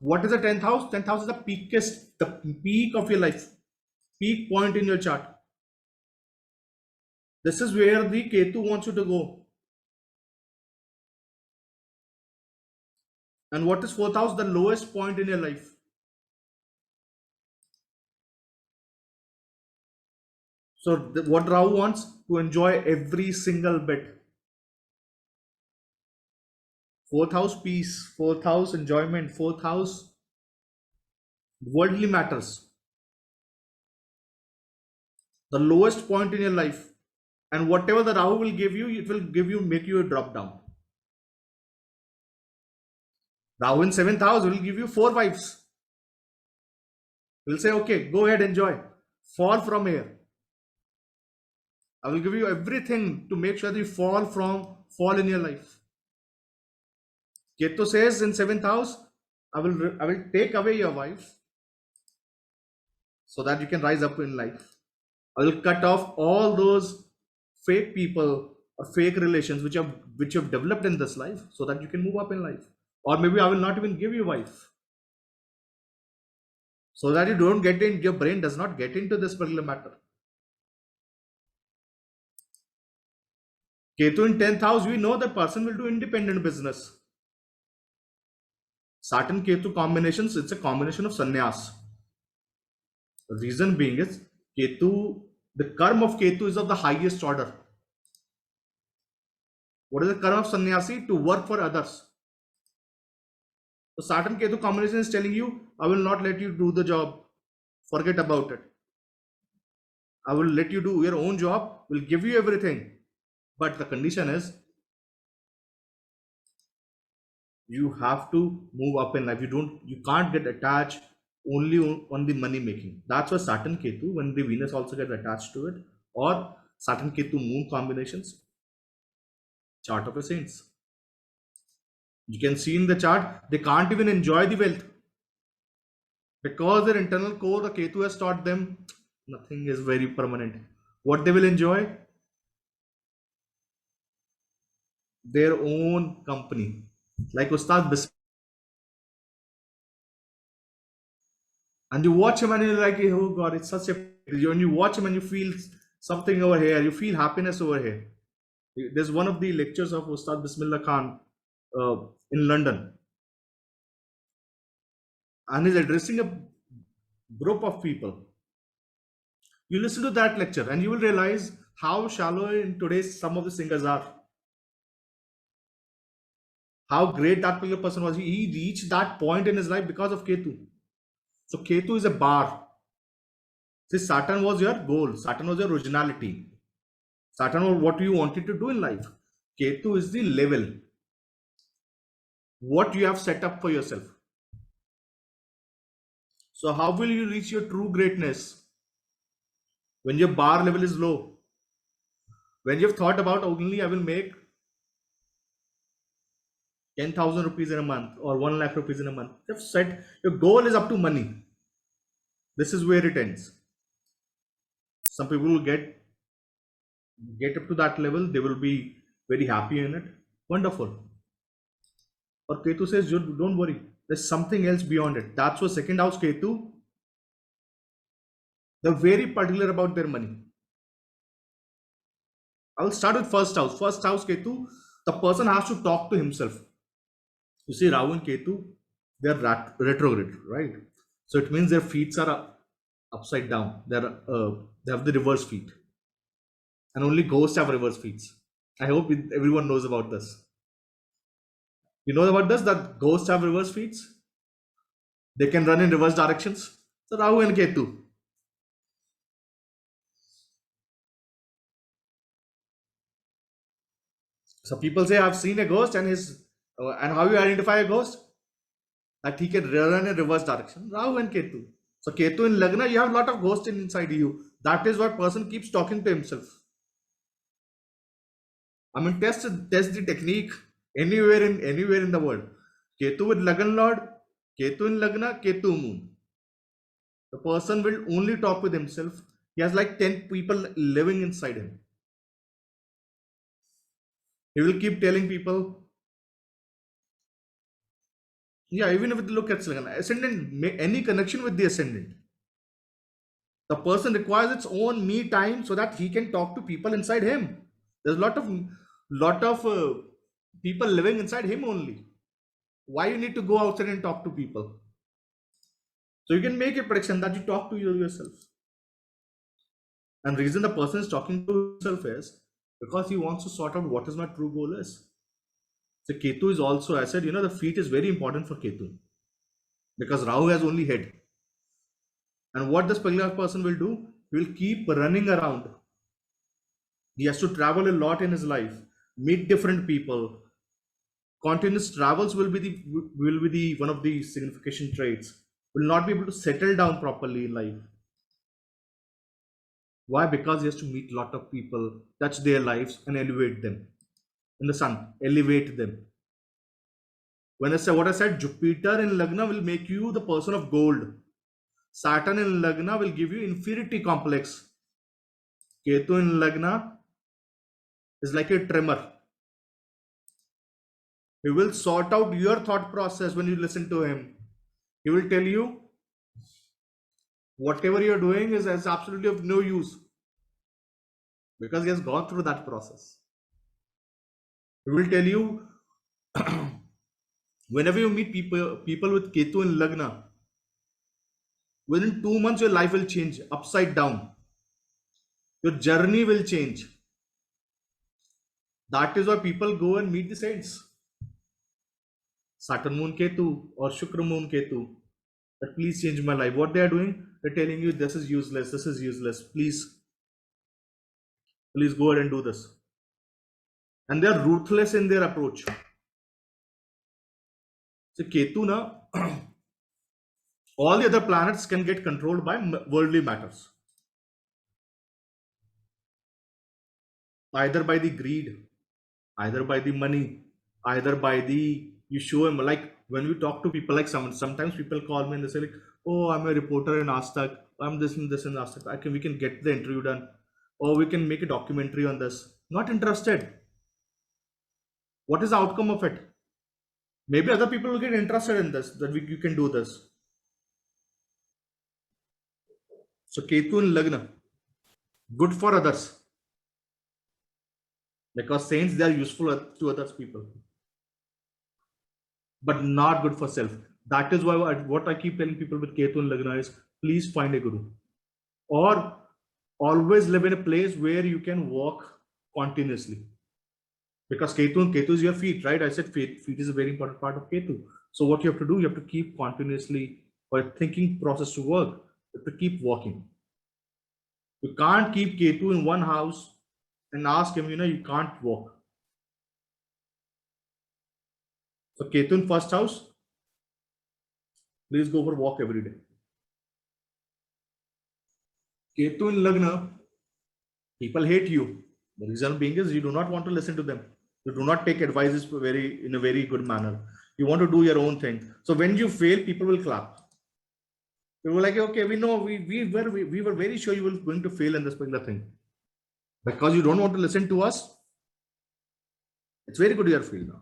What is the 10th house? 10th house is the peak of your life, peak point in your chart. This is where the Ketu wants you to go. And what is 4th house? The lowest point in your life. So what Rahu wants? To enjoy every single bit. 4th house peace, 4th house enjoyment, 4th house worldly matters. The lowest point in your life. And whatever the Rahu will give you, it will give you, make you a drop down. Rahu in 7th house will give you 4 wives. Will say, okay, go ahead, enjoy. Fall from here. I will give you everything to make sure that you fall in your life. Ketu says in 7th house, I will take away your wife so that you can rise up in life. I will cut off all those fake people or fake relations which you have developed in this life so that you can move up in life. Or maybe I will not even give you wife. So that you don't get in, your brain does not get into this particular matter. Ketu in 10th house, we know the person will do independent business. Saturn Ketu combinations, it's a combination of sannyas. The reason being is Ketu, the karma of Ketu is of the highest order. What is the karma of sannyasi? To work for others. So Saturn Ketu combination is telling you, I will not let you do the job. Forget about it. I will let you do your own job, will give you everything. But the condition is, you have to move up in life. You can't get attached only on the money making. That's why Saturn Ketu, when the Venus also gets attached to it, or Saturn Ketu moon combinations, chart of a saints. You can see in the chart, they can't even enjoy the wealth. Because their internal core, the Ketu has taught them, nothing is very permanent. What they will enjoy? Their own company. Like Ustad Bismillah. And you watch him and you're like, oh God, it's such a... When you watch him and you feel something over here, you feel happiness over here. There's one of the lectures of Ustad Bismillah Khan in London. And he's addressing a group of people. You listen to that lecture and you will realize how shallow in today's some of the singers are. How great that particular person was. He reached that point in his life because of Ketu. So Ketu is a bar. See, Saturn was your goal. Saturn was your originality. Saturn was what you wanted to do in life. Ketu is the level. What you have set up for yourself. So how will you reach your true greatness? When your bar level is low. When you've thought about only I will make 10,000 rupees in a month or 1 lakh rupees in a month. You've said your goal is up to money. This is where it ends. Some people will get up to that level. They will be very happy in it. Wonderful. Or Ketu says, don't worry. There's something else beyond it. That's what second house Ketu. They're very particular about their money. I'll start with first house. First house Ketu. The person has to talk to himself. You see, Rahu and Ketu, they are retrograde, right? So it means their feet are upside down. They have the reverse feet, and only ghosts have reverse feet. I hope everyone knows about this. You know about this, that ghosts have reverse feet. They can run in reverse directions. So Rahu and Ketu. So people say, I've seen a ghost, and how you identify a ghost? That he can run in reverse direction. Rahu and Ketu. So Ketu in Lagna, you have a lot of ghosts inside you. That is what person keeps talking to himself. I mean, test the technique anywhere in the world. Ketu with Lagna Lord, Ketu in Lagna, Ketu moon. The person will only talk with himself. He has like 10 people living inside him. He will keep telling people, Yeah, even if you look at like an ascendant, any connection with the ascendant, the person requires its own me time so that he can talk to people inside him. There's a lot of people living inside him only. Why you need to go outside and talk to people? So you can make a prediction that you talk to yourself. And reason the person is talking to himself is because he wants to sort out what is my true goal is. So Ketu is also, I said, the feet is very important for Ketu because Rahu has only head. And what this particular person will do, he will keep running around. He has to travel a lot in his life, meet different people. Continuous travels will be the one of the signification traits. Will not be able to settle down properly in life. Why? Because he has to meet a lot of people, touch their lives, and elevate them. In the sun, elevate them. When I say what I said, Jupiter in Lagna will make you the person of gold. Saturn in Lagna will give you inferiority complex. Ketu in Lagna is like a tremor. He will sort out your thought process when you listen to him. He will tell you whatever you're doing is absolutely of no use because he has gone through that process. He will tell you whenever you meet people with Ketu in Lagna, within 2 months your life will change upside down. Your journey will change. That is why people go and meet the saints. Saturn moon Ketu or Shukra moon Ketu. That please change my life. What they are doing, they're telling you this is useless, this is useless. Please go ahead and do this. And they are ruthless in their approach. So Ketu na all the other planets can get controlled by worldly matters. Either by the greed, either by the money, either by the you show him like when we talk to people like sometimes people call me and they say like, oh, I'm a reporter in Astag, I'm this and this in Astag. We can get the interview done, or we can make a documentary on this. Not interested. What is the outcome of it? Maybe other people will get interested in this, that you can do this. So Ketu in Lagna, good for others. Because saints, they are useful to others people. But not good for self. That is why what I keep telling people with Ketu and Lagna is please find a guru. Or always live in a place where you can walk continuously. Because Ketu is your feet, right? I said feet is a very important part of Ketu. So what you have to do, you have to keep continuously for a thinking process to work. You have to keep walking. You can't keep Ketu in one house and ask him, you can't walk. So Ketu in first house, please go for a walk every day. Ketu in Lagna, people hate you. The reason being is you do not want to listen to them. You do not take advices in a very good manner. You want to do your own thing. So when you fail, people will clap. They were like, okay, we know we were very sure you were going to fail in this particular thing. Because you don't want to listen to us, it's very good you are failed now.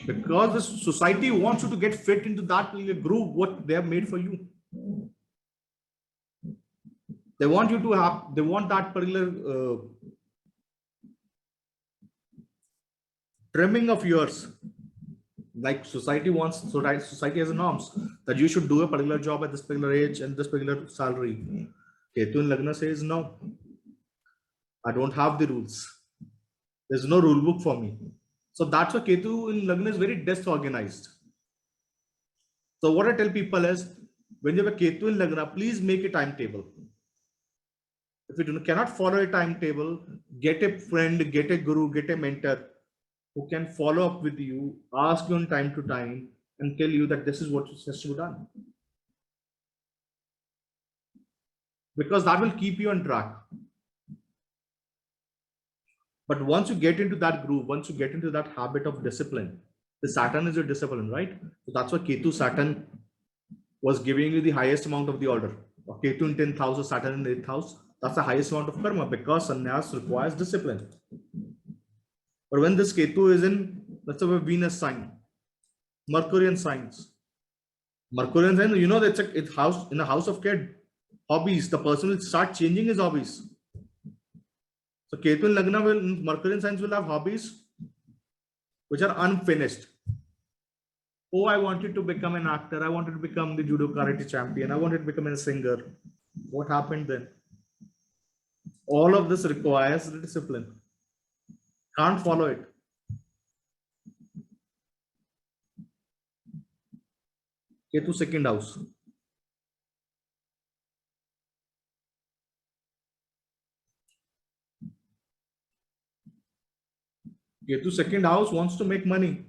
Because the society wants you to get fit into that groove what they have made for you. They want that particular trimming of yours. Like society wants, so society has norms that you should do a particular job at this particular age and this particular salary. Ketu in Lagna says, no, I don't have the rules. There's no rule book for me. So that's why Ketu in Lagna is very disorganized. So what I tell people is, when you have a Ketu in Lagna, please make a timetable. If you cannot follow a timetable, get a friend, get a guru, get a mentor who can follow up with you, ask you on time to time, and tell you that this is what has to be done. Because that will keep you on track. But once you get into that groove, once you get into that habit of discipline, the Saturn is your discipline, right? So that's why Ketu Saturn was giving you the highest amount of the order. Ketu in 10th house, Saturn in 8th house, that's the highest amount of karma because sannyas requires discipline. But when this Ketu is in, let's say, a Venus sign, Mercury and signs. Mercury and signs, you know, that's it's house in the house of Ket. Hobbies. The person will start changing his hobbies. So Ketu and Lagna will, Mercury and signs will have hobbies which are unfinished. Oh, I wanted to become an actor. I wanted to become the judo karate champion. I wanted to become a singer. What happened then? All of this requires discipline. Can't follow it. Ketu second house. Ketu second house wants to make money.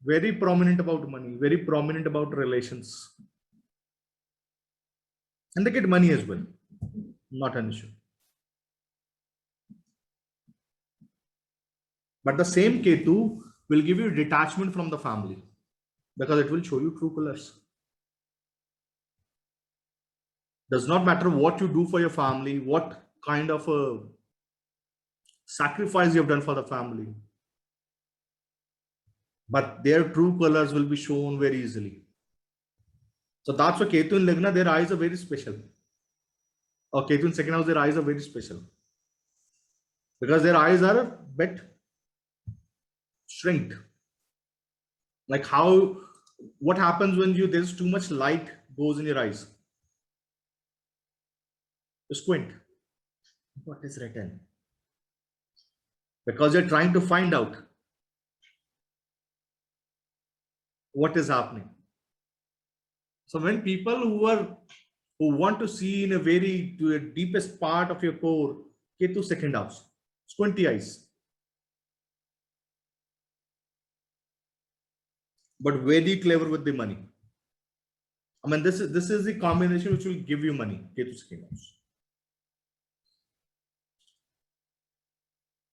Very prominent about money. Very prominent about relations. And they get money as well. Not an issue. But the same Ketu will give you detachment from the family because it will show you true colors. Does not matter what you do for your family, what kind of a sacrifice you have done for the family, but their true colors will be shown very easily. So that's why Ketu in Lagna, their eyes are very special. Or Ketu in second house, their eyes are very special because their eyes are a bit shrinked. Like what happens when there's too much light goes in your eyes? You squint. What is written? Because you're trying to find out what is happening. So when people who want to see in to the deepest part of your core, Ketu second house, squinty eyes, but very clever with the money. I mean, this is the combination which will give you money. Ketu second house.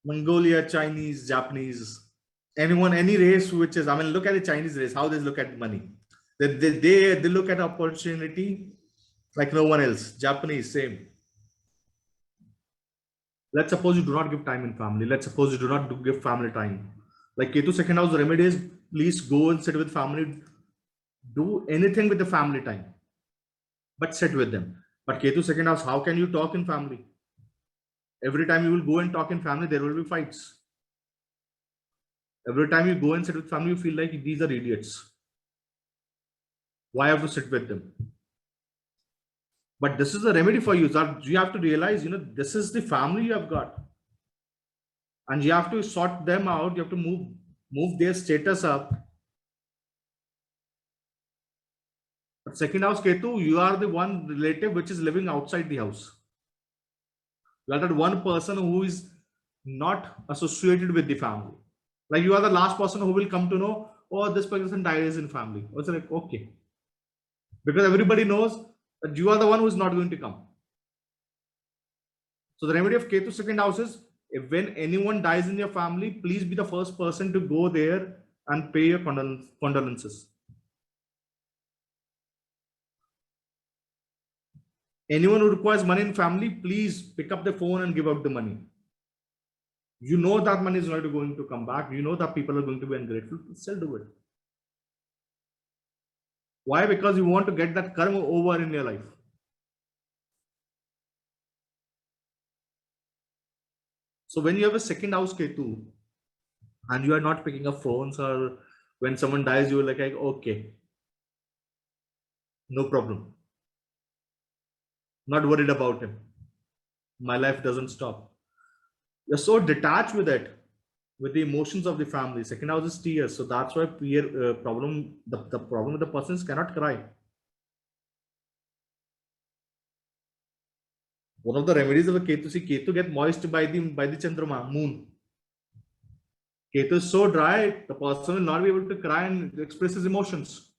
Mongolia, Chinese, Japanese, anyone, any race which is, I mean, look at the Chinese race, how they look at money. They look at opportunity like no one else. Japanese, same. Let's suppose you do not give time in family. Let's suppose you do not give family time. Like Ketu second house remedies, please go and sit with family. Do anything with the family time, but sit with them. But Ketu second house, how can you talk in family? Every time you will go and talk in family, there will be fights. Every time you go and sit with family, you feel like these are idiots. Why have to sit with them? But this is a remedy for you. That you have to realize, this is the family you have got. And you have to sort them out. You have to move their status up. But second house Ketu, you are the one relative which is living outside the house. You are that one person who is not associated with the family. Like you are the last person who will come to know, oh, this person dies in family. It's like, okay. Because everybody knows that you are the one who is not going to come. So the remedy of Ketu second house is, if when anyone dies in your family, please be the first person to go there and pay your condolences. Anyone who requires money in family, please pick up the phone and give out the money. You know that money is not going to come back. You know that people are going to be ungrateful. Still do it. Why? Because you want to get that karma over in your life. So when you have a second house Ketu and you are not picking up phones, or when someone dies, you are like, okay, no problem. Not worried about him. My life doesn't stop. You're so detached with it, with the emotions of the family. Second house is tears. So that's why the problem with the persons cannot cry. One of the remedies of a Ketu get moist by the Chandrama, moon. Ketu is so dry, the person will not be able to cry and express his emotions.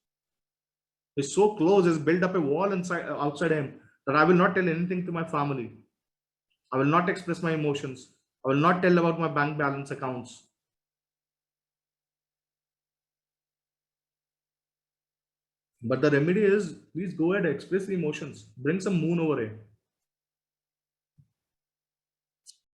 He's so close, he's built up a wall outside him that I will not tell anything to my family. I will not express my emotions. I will not tell about my bank balance accounts. But the remedy is, please go ahead, express the emotions. Bring some moon over here.